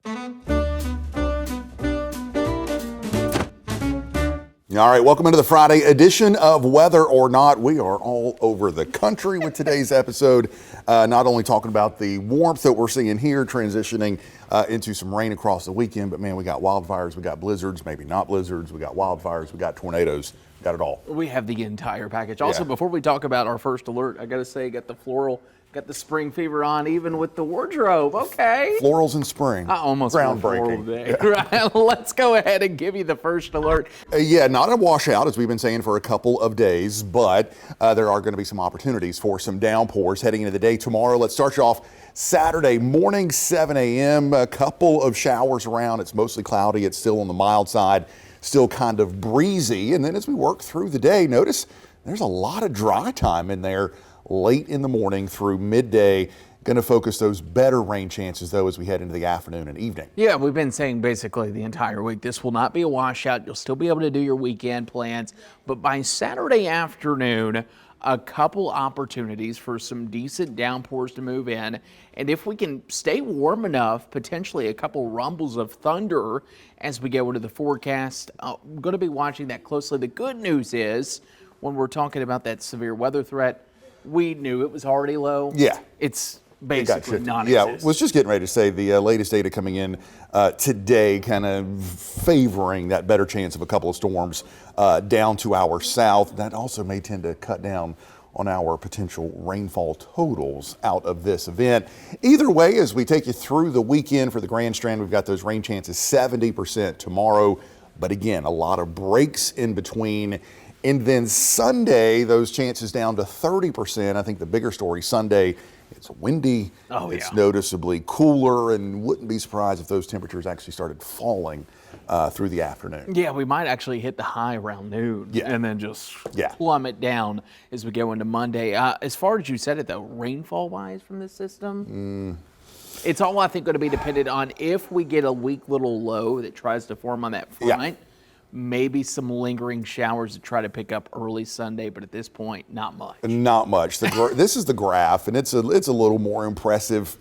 All right, welcome into the Friday edition of Weather or Not. We are all over the country with today's episode, not only talking about the warmth that we're seeing here, transitioning into some rain across the weekend, but man, we got wildfires, we got blizzards, maybe not blizzards, we got wildfires, we got tornadoes, got it all. We have the entire package. Also, before we talk about our first alert, I gotta say, got the floral, got the spring fever on, even with the wardrobe. Okay. Florals in spring. I almost groundbreaking. Day. Right. Let's go ahead and give you the first alert. Yeah, not a washout, as we've been saying for a couple of days, but there are going to be some opportunities for some downpours heading into the day tomorrow. Let's start you off Saturday morning, 7 a.m. A couple of showers around. It's mostly cloudy. It's still on the mild side, still kind of breezy. And then as we work through the day, notice there's a lot of dry time in there late in the morning through midday. Going to focus those better rain chances, though, as we head into the afternoon and evening. Yeah, we've been saying basically the entire week, this will not be a washout. You'll still be able to do your weekend plans. But by Saturday afternoon, a couple opportunities for some decent downpours to move in. And if we can stay warm enough, potentially a couple rumbles of thunder as we go into the forecast. I'm going to be watching that closely. The good news is, when we're talking about that severe weather threat, we knew it was already low. Yeah. It's basically non-existent. Yeah, was just getting ready to say the latest data coming in today kind of favoring that better chance of a couple of storms down to our south. That also may tend to cut down on our potential rainfall totals out of this event. Either way, as we take you through the weekend for the Grand Strand, we've got those rain chances 70% tomorrow. But again, a lot of breaks in between. And then Sunday, those chances down to 30%. I think the bigger story Sunday, it's windy, it's noticeably cooler, and wouldn't be surprised if those temperatures actually started falling through the afternoon. Yeah, we might actually hit the high around noon and then just plummet down as we go into Monday. As far as you said it, though, rainfall-wise from this system, it's all, I think, going to be dependent on if we get a weak little low that tries to form on that front. Yeah. Maybe some lingering showers to try to pick up early Sunday, but at this point, not much. Not much. This is the graph, and it's a little more impressive.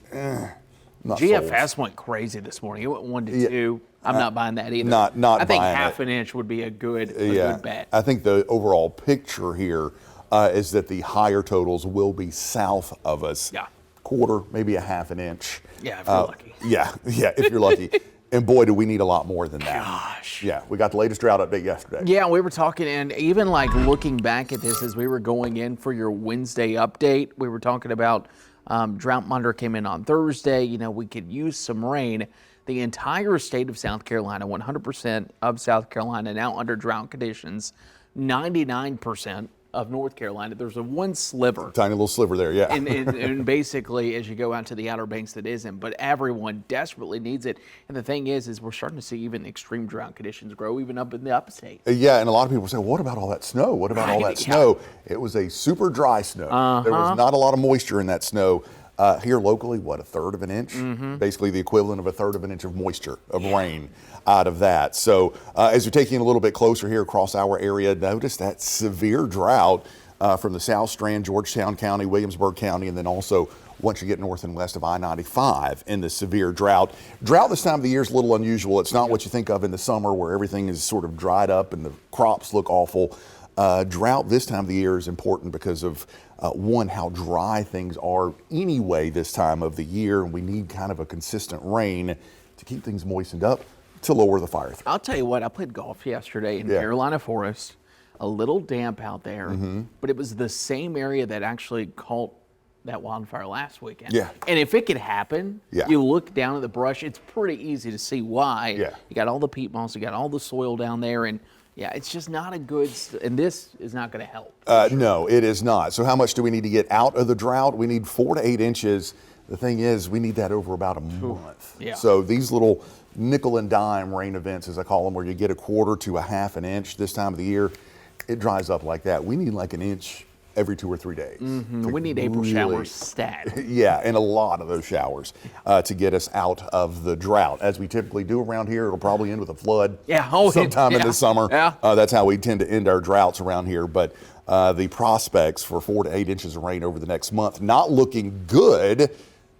GFS went crazy this morning. It went 1 to 2. I'm not buying that either. Not I think buying half an inch would be a good bet. I think the overall picture here is that the higher totals will be south of us. Yeah. Quarter, maybe a half an inch. Yeah, if you're lucky. Yeah, if you're lucky. And boy, do we need a lot more than that. Gosh. Yeah, we got the latest drought update yesterday. Yeah, we were talking, and even like looking back at this as we were going in for your Wednesday update, we were talking about drought monitor came in on Thursday. You know, we could use some rain. The entire state of South Carolina, 100% of South Carolina now under drought conditions, 99% of North Carolina. There's a one sliver. Tiny little sliver there, yeah. And basically, as you go out to the Outer Banks, that isn't. But everyone desperately needs it. And the thing is we're starting to see even extreme drought conditions grow even up in the upstate. Yeah, and a lot of people say, what about all that snow? What about all that snow? It was a super dry snow. There was not a lot of moisture in that snow. Here locally, a third of an inch? Basically the equivalent of a third of an inch of moisture, of rain out of that. So as you're taking a little bit closer here across our area, notice that severe drought from the South Strand, Georgetown County, Williamsburg County, and then also once you get north and west of I-95 in the severe drought. Drought this time of the year is a little unusual. It's not what you think of in the summer where everything is sort of dried up and the crops look awful. Drought this time of the year is important because of one, how dry things are anyway this time of the year, and we need kind of a consistent rain to keep things moistened up to lower the fire threat. I'll tell you what, I played golf yesterday in Carolina Forest, a little damp out there, but it was the same area that actually caught that wildfire last weekend. Yeah. And if it could happen, you look down at the brush, it's pretty easy to see why. Yeah. You got all the peat moss, you got all the soil down there, and it's just not a good, and this is not going to help. No, it is not. So how much do we need to get out of the drought? We need 4 to 8 inches. The thing is, we need that over about a month. Yeah. So these little nickel and dime rain events, as I call them, where you get a quarter to a half an inch this time of the year, it dries up like that. We need like an inch every 2 or 3 days. We need April showers stat. Yeah, and a lot of those showers to get us out of the drought. As we typically do around here, it'll probably end with a flood sometime in the summer. Yeah. That's how we tend to end our droughts around here. But the prospects for 4 to 8 inches of rain over the next month, not looking good.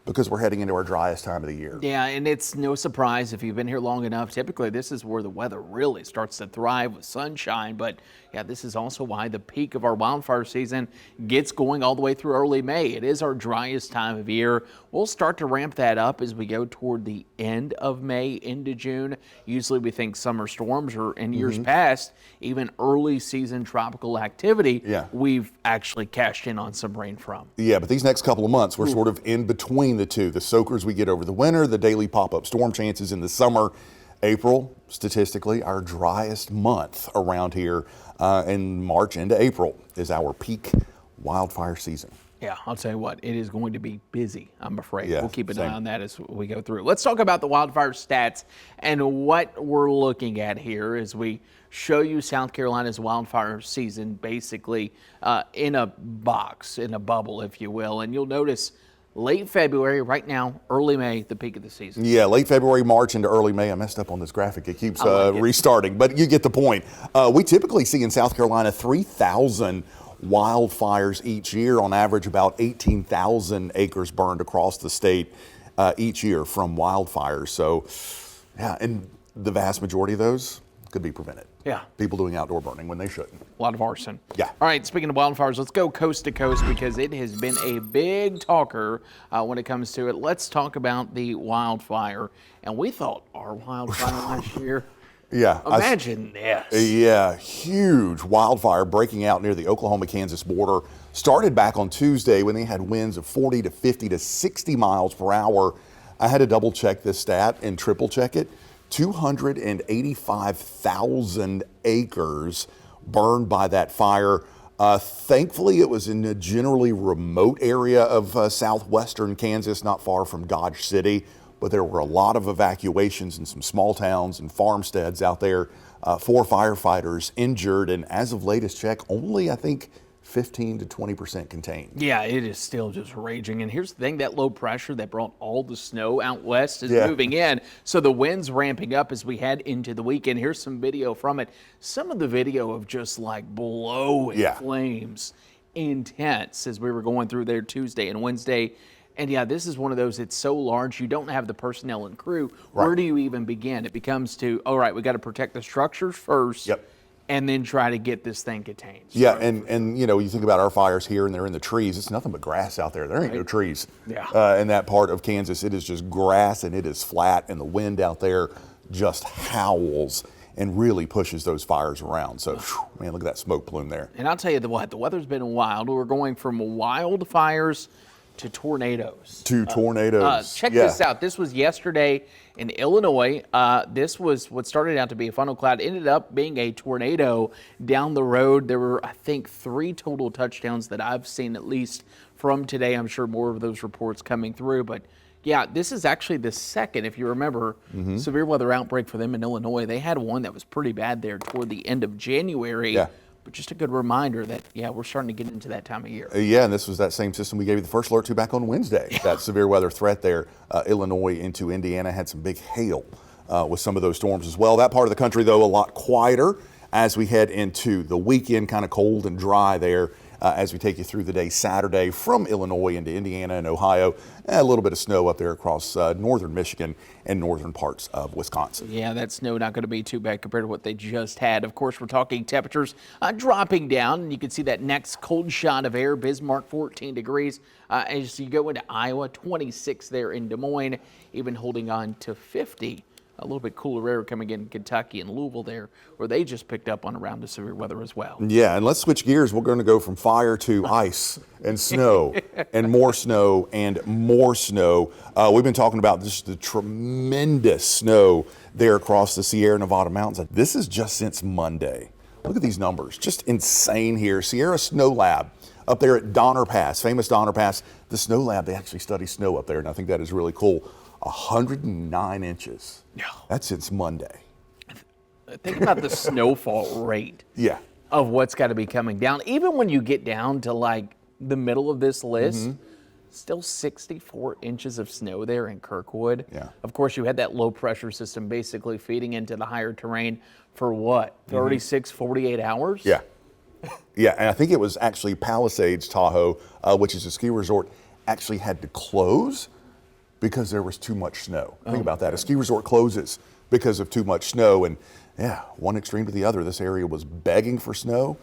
because we're heading into our driest time of the year. Yeah, and it's no surprise if you've been here long enough. Typically, this is where the weather really starts to thrive with sunshine. But yeah, this is also why the peak of our wildfire season gets going all the way through early May. It is our driest time of year. We'll start to ramp that up as we go toward the end of May into June. Usually we think summer storms, or in years past, even early season tropical activity, we've actually cashed in on some rain from. Yeah, but these next couple of months, we're sort of in between the two. The soakers we get over the winter, the daily pop-up storm chances in the summer. April, statistically, our driest month around here, and March into April is our peak wildfire season. Yeah, I'll tell you what, it is going to be busy, I'm afraid. Yeah, we'll keep an eye on that as we go through. Let's talk about the wildfire stats and what we're looking at here as we show you South Carolina's wildfire season basically in a box, in a bubble, if you will. And you'll notice late February, right now, early May, the peak of the season. Yeah, late February, March into early May. I messed up on this graphic. It keeps restarting, but you get the point. We typically see in South Carolina 3,000 wildfires each year, on average about 18,000 acres burned across the state each year from wildfires. So, yeah, and the vast majority of those could be prevented. Yeah. People doing outdoor burning when they shouldn't. A lot of arson. Yeah. All right, speaking of wildfires, let's go coast to coast because it has been a big talker when it comes to it. Let's talk about the wildfire. And we thought our wildfire last year. Yeah. Imagine this. Yeah, huge wildfire breaking out near the Oklahoma-Kansas border. Started back on Tuesday when they had winds of 40 to 50 to 60 miles per hour. I had to double check this stat and triple check it. 285,000 acres burned by that fire. Thankfully, it was in a generally remote area of southwestern Kansas, not far from Dodge City. But there were a lot of evacuations in some small towns and farmsteads out there. 4 firefighters injured, and as of latest check, only, I think, 15 to 20% contained. Yeah, it is still just raging. And here's the thing, that low pressure that brought all the snow out west is moving in. So the wind's ramping up as we head into the weekend. Here's some video from it. Some of the video of just like blowing flames, intense, as we were going through there Tuesday and Wednesday. And yeah, this is one of those, it's so large, you don't have the personnel and crew. Right. Where do you even begin? It becomes to, all right, we got to protect the structures first. Yep. And then try to get this thing contained. Yeah, and you know, you think about our fires here and they're in the trees. It's nothing but grass out there. There ain't no trees in that part of Kansas. It is just grass and it is flat, and the wind out there just howls and really pushes those fires around. So, man, look at that smoke plume there. And I'll tell you what, the weather's been wild. We're going from wildfires to tornadoes. Check this out. This was yesterday in Illinois. This was what started out to be a funnel cloud, ended up being a tornado down the road. There were, I think, 3 total touchdowns that I've seen at least from today. I'm sure more of those reports coming through. But yeah, this is actually the second, if you remember, severe weather outbreak for them in Illinois. They had one that was pretty bad there toward the end of January. Yeah. But just a good reminder that, we're starting to get into that time of year. Yeah, and this was that same system we gave you the first alert to back on Wednesday. That severe weather threat there. Illinois into Indiana had some big hail with some of those storms as well. That part of the country, though, a lot quieter as we head into the weekend, kind of cold and dry there. As we take you through the day Saturday from Illinois into Indiana and Ohio. A little bit of snow up there across northern Michigan and northern parts of Wisconsin. Yeah, that snow not going to be too bad compared to what they just had. Of course, we're talking temperatures dropping down, and you can see that next cold shot of air, Bismarck 14 degrees. As you go into Iowa, 26 there in Des Moines, even holding on to 50. A little bit cooler air coming in Kentucky and Louisville there, where they just picked up on a round of severe weather as well. Yeah, and let's switch gears. We're going to go from fire to ice and snow and more snow and more snow. We've been talking about just the tremendous snow there across the Sierra Nevada mountains. This is just since Monday. Look at these numbers, just insane here. Sierra Snow Lab up there at Donner Pass, famous Donner Pass. The snow lab, they actually study snow up there, and I think that is really cool. 109 inches. Yeah. That's since Monday. Think about the snowfall rate of what's got to be coming down. Even when you get down to like the middle of this list, still 64 inches of snow there in Kirkwood. Yeah. Of course, you had that low pressure system basically feeding into the higher terrain for what, 36, 48 hours? Yeah. Yeah, and I think it was actually Palisades Tahoe, which is a ski resort, actually had to close because there was too much snow. Think about that. A ski resort closes because of too much snow. And yeah, one extreme to the other. This area was begging for snow.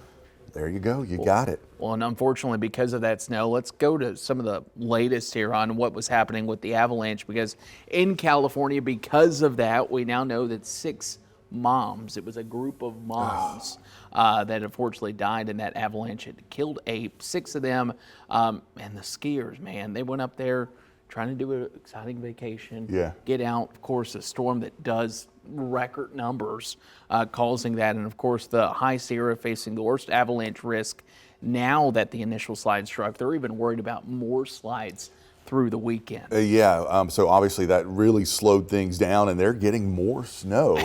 There you go. You got it. Well, and unfortunately, because of that snow, let's go to some of the latest here on what was happening with the avalanche. Because in California, because of that, we now know that 6 moms, it was a group of moms that unfortunately died in that avalanche. It killed 6 of them. And the skiers, man, they went up there trying to do an exciting vacation, get out. Of course, a storm that does record numbers causing that. And of course, the High Sierra facing the worst avalanche risk now that the initial slide struck. They're even worried about more slides through the weekend. So obviously that really slowed things down, and they're getting more snow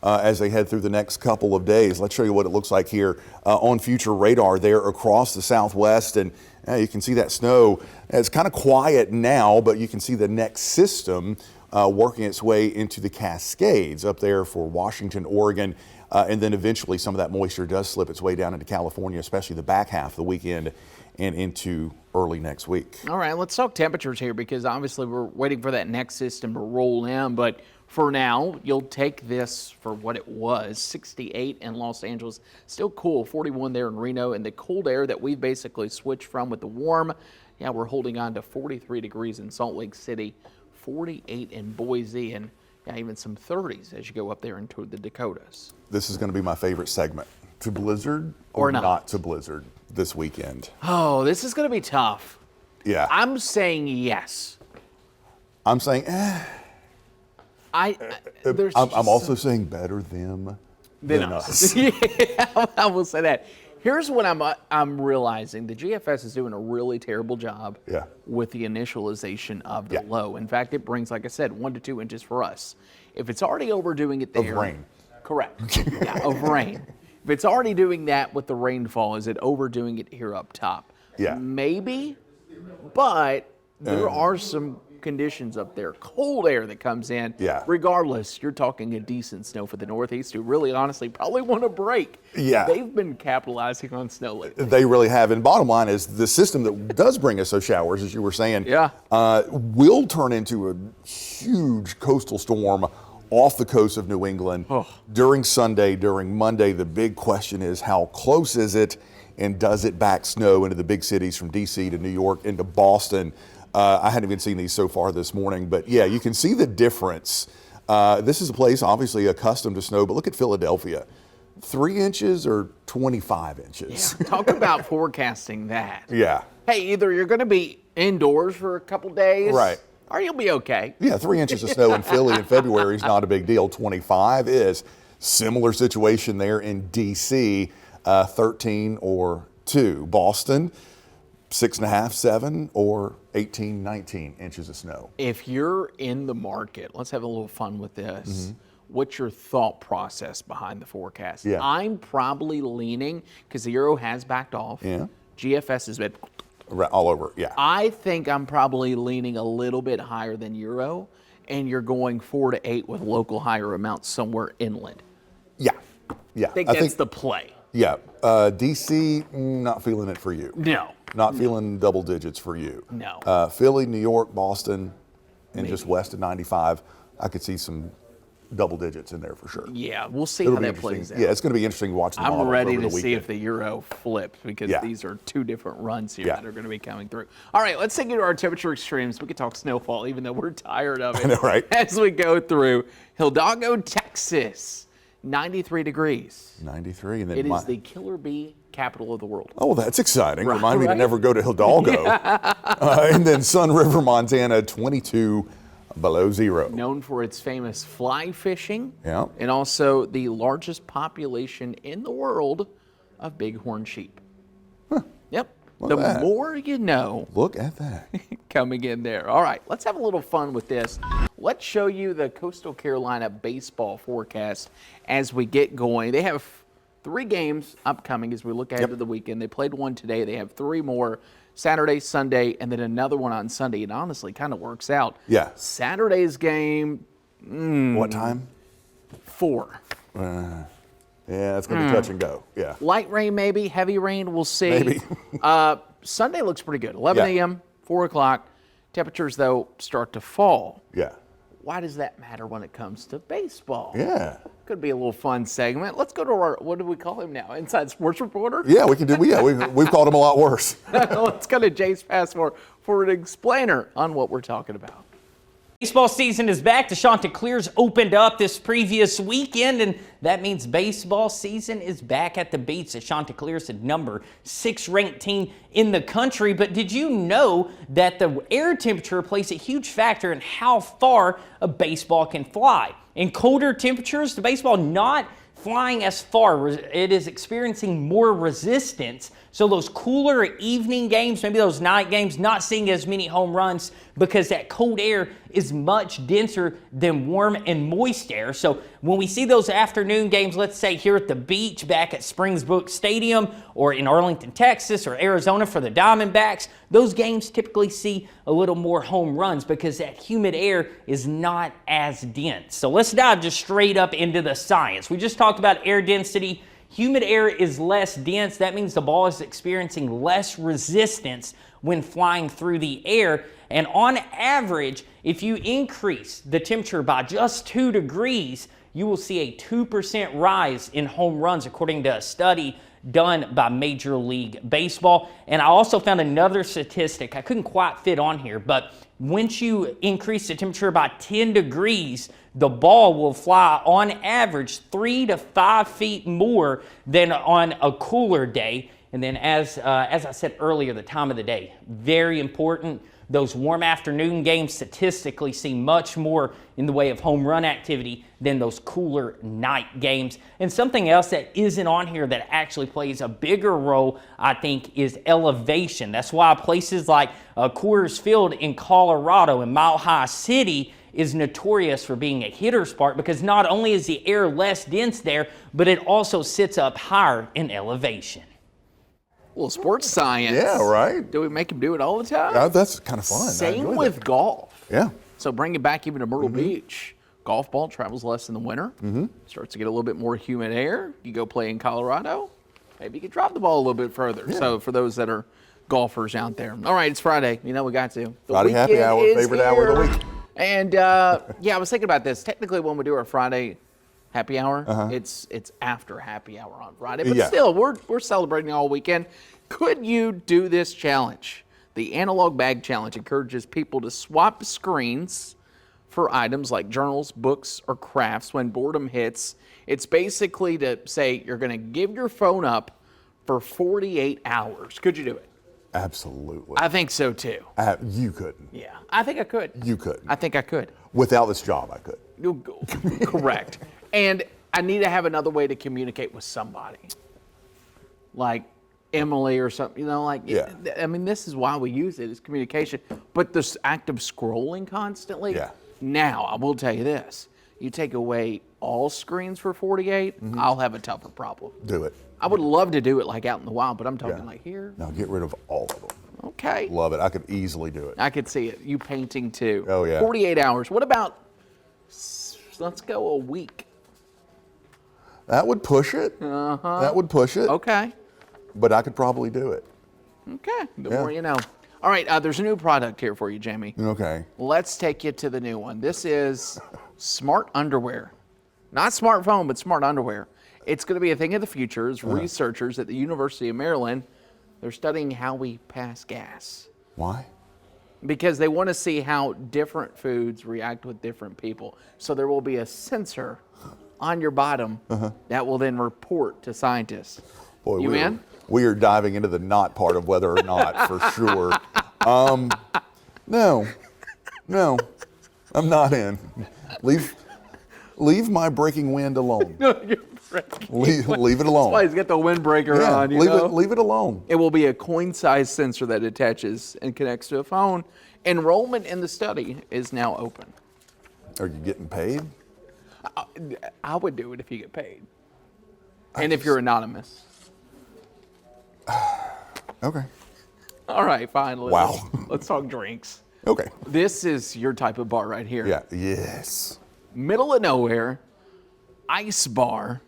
as they head through the next couple of days. Let's show you what it looks like here on future radar there across the southwest. And you can see that snow. It's kind of quiet now, but you can see the next system working its way into the Cascades up there for Washington, Oregon. And then eventually some of that moisture does slip its way down into California, especially the back half of the weekend and into early next week. All right, let's talk temperatures here, because obviously we're waiting for that next system to roll in. But for now, you'll take this for what it was. 68 in Los Angeles, still cool. 41 there in Reno, and the cold air that we've basically switched from with the warm. Yeah, we're holding on to 43 degrees in Salt Lake City, 48 in Boise, and even some 30s as you go up there into the Dakotas. This is going to be my favorite segment. To blizzard or not to blizzard this weekend? Oh, this is going to be tough. Yeah. I'm saying yes. I'm saying I'm also saying better them than us. Yeah, I will say that. Here's what I'm realizing. The GFS is doing a really terrible job with the initialization of the low. In fact, it brings, like I said, 1 to 2 inches for us. If it's already overdoing it there. Of rain. Correct. Of rain. If it's already doing that with the rainfall, is it overdoing it here up top? Yeah. Maybe, but there are some conditions up there. Cold air that comes in. Yeah. Regardless, you're talking a decent snow for the Northeast, who really honestly probably want a break. Yeah. They've been capitalizing on snow lately. They really have. And bottom line is the system that does bring us those showers, as you were saying, will turn into a huge coastal storm off the coast of New England during Sunday, during Monday. The big question is, how close is it, and does it back snow into the big cities from D.C. to New York into Boston? I hadn't even seen these so far this morning, but yeah, you can see the difference. This is a place obviously accustomed to snow, but look at Philadelphia. 3 inches or 25 inches. Yeah, talk about forecasting that. Yeah. Hey, either you're going to be indoors for a couple days, right, or you'll be okay. Yeah, 3 inches of snow in Philly in February is not a big deal. 25 is. Similar situation there in D.C., 13 or 2. Boston, 6.5, 7, or 18, 19 inches of snow. If you're in the market, let's have a little fun with this. What's your thought process behind the forecast? Yeah. I'm probably leaning, because the euro has backed off. Yeah. GFS has been all over, yeah. I think I'm probably leaning a little bit higher than euro, and you're going 4 to 8 with local higher amounts somewhere inland. Yeah, yeah. I think that's the play. Yeah, D.C., not feeling it for you. No. Not feeling double digits for you. No. Philly, New York, Boston, and just west of 95, I could see some double digits in there for sure. Yeah, we'll see how that plays out. Yeah, it's going to be interesting to watch the model I'm ready to over the see weekend. if the euro flips, because these are 2 different runs here that are going to be coming through. All right, let's take you to our temperature extremes. We could talk snowfall, even though we're tired of it. I know, right? As we go through Hidalgo, Texas, 93 degrees. 93. And then it is the killer bee capital of the world. Oh, that's exciting. Remind me to never go to Hidalgo. And then Sun River, Montana, 22 below zero. Known for its famous fly fishing. Yeah. And also the largest population in the world of bighorn sheep. Huh. Yep. Look at that. More you know. Look at that. Coming in there. All right, let's have a little fun with this. Let's show you the Coastal Carolina baseball forecast as we get going. They have 3 games upcoming as we look ahead to the weekend. They played 1 today. They have 3 more. Saturday, Sunday, and then another one on Sunday. It honestly kind of works out. Yeah. Saturday's game. What time? 4. Yeah, it's going to be touch and go. Yeah. Light rain maybe, heavy rain, we'll see. Maybe. Sunday looks pretty good. 11 a.m., 4 o'clock. Temperatures, though, start to fall. Yeah. Why does that matter when it comes to baseball? Yeah. Could be a little fun segment. Let's go to our, what do we call him now? Inside Sports Reporter? Yeah, we can do. Yeah, we've called him a lot worse. Let's go to Jace Passmore for an explainer on what we're talking about. Baseball season is back. The Chanticleers opened up this previous weekend, and that means baseball season is back at the beach. The Chanticleers, the number 6 ranked team in the country. But did you know that the air temperature plays a huge factor in how far a baseball can fly? In colder temperatures, the baseball not flying as far. It is experiencing more resistance. So those cooler evening games, maybe those night games, not seeing as many home runs because that cold air is much denser than warm and moist air. So when we see those afternoon games, let's say here at the beach, back at Springbrook Stadium, or in Arlington, Texas, or Arizona for the Diamondbacks, those games typically see a little more home runs because that humid air is not as dense. So let's dive just straight up into the science. We just talked about air density. Humid air is less dense. That means the ball is experiencing less resistance when flying through the air. And on average, if you increase the temperature by just 2 degrees, you will see a 2% rise in home runs, according to a study done by Major League Baseball. And I also found another statistic. I couldn't quite fit on here, but once you increase the temperature by 10 degrees, the ball will fly on average 3 to 5 feet more than on a cooler day. And then as I said earlier, the time of the day, very important. Those warm afternoon games statistically see much more in the way of home run activity than those cooler night games. And something else that isn't on here that actually plays a bigger role, I think, is elevation. That's why places like Coors Field in Colorado and Mile High City is notorious for being a hitter's park, because not only is the air less dense there, but it also sits up higher in elevation. Well, sports science. Yeah, right. Do we make him do it all the time? That's kind of fun. I Same enjoy with that. golf. Yeah. So bring it back even to Myrtle Beach. Golf ball travels less in the winter. Starts to get a little bit more humid air. You go play in Colorado, maybe you can drop the ball a little bit further. Yeah. So for those that are golfers out there. All right, it's Friday. You know we got to. The Friday happy weekend hour, is favorite hour of the here. week. And yeah, I was thinking about this. Technically, when we do our Friday happy hour, it's after happy hour on Friday. But Yeah. still, we're celebrating all weekend. Could you do this challenge? The Analog Bag Challenge encourages people to swap screens for items like journals, books, or crafts when boredom hits. It's basically to say you're going to give your phone up for 48 hours. Could you do it? Absolutely. I think so too. You couldn't. Yeah, I think I could. You couldn't. I think I could. Without this job, I could. Correct. And I need to have another way to communicate with somebody. Like Emily or something, Yeah. I mean, this is why we use it, is communication. But this act of scrolling constantly. Yeah. Now, I will tell you this. You take away all screens for 48, I'll have a tougher problem. Do it. I would love to do it like out in the wild, but I'm talking Yeah. like here. Now get rid of all of them. Okay. Love it. I could easily do it. I could see it. You painting too. Oh, yeah. 48 hours. What about, let's go a week? That would push it. That would push it. Okay. But I could probably do it. Okay. The Yeah. more you know. All right. There's a new product here for you, Jamie. Okay. Let's take you to the new one. This is smart underwear. Not smartphone, but smart underwear. It's going to be a thing of the future. As researchers at the University of Maryland, they're studying how we pass gas. Why? Because they want to see how different foods react with different people. So there will be a sensor on your bottom that will then report to scientists. Boy, You in? we are diving into the not part of whether or not for sure. No, I'm not in. Leave my breaking wind alone. Leave it alone. That's why he's got the windbreaker Yeah, on. leave it alone. It will be a coin-sized sensor that attaches and connects to a phone. Enrollment in the study is now open. Are you getting paid? I would do it if you get paid. And if you're anonymous. Okay. All right, fine. Wow. Let's talk drinks. Okay. This is your type of bar right here. Yeah. Yes. Middle of nowhere, ice bar,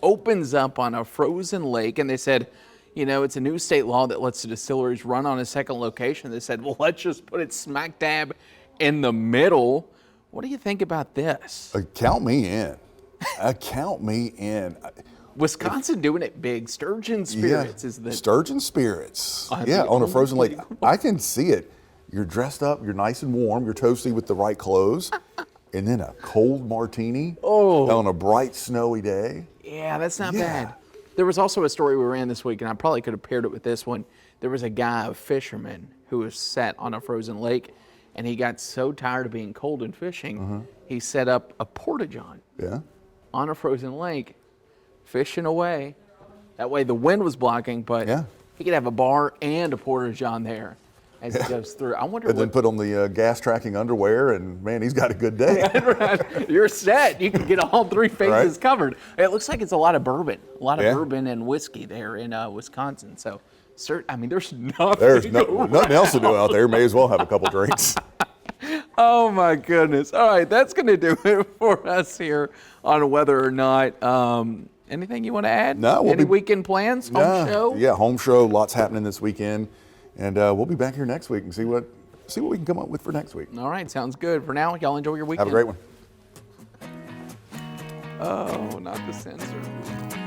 opens up on a frozen lake, and they said, You know, it's a new state law that lets the distilleries run on a second location. They said, well, let's just put it smack dab in the middle. What do you think about this? Count me in. Count me in. Wisconsin doing it big. Sturgeon Spirits is the Sturgeon Spirits. I'm Yeah, the on a only frozen lake. people. I can see it. You're dressed up, you're nice and warm, you're toasty with the right clothes, and then a cold martini on a bright, snowy day. Yeah, that's not Yeah. bad. There was also a story we ran this week, and I probably could have paired it with this one. There was a guy, a fisherman, who was set on a frozen lake, and he got so tired of being cold and fishing, he set up a porta-john Yeah. on a frozen lake, fishing away. That way the wind was blocking, but Yeah. he could have a bar and a porta-john there as he goes through. I wonder And then what put on the gas tracking underwear, and man, he's got a good day. you're set. You can get all three faces Right. covered. It looks like it's a lot of bourbon, Yeah. bourbon and whiskey there in Wisconsin. So, I mean, there's nothing. There's nothing else to do out there. May as well have a couple drinks. Oh my goodness! All right, that's going to do it for us here on Whether or Not. Anything you want to add? No, we'll Any be- weekend plans? Home show? Yeah, home show. Lots happening this weekend, and we'll be back here next week and see what we can come up with for next week. All right, sounds good. For now, y'all enjoy your weekend. Have a great one. Oh, not the censor.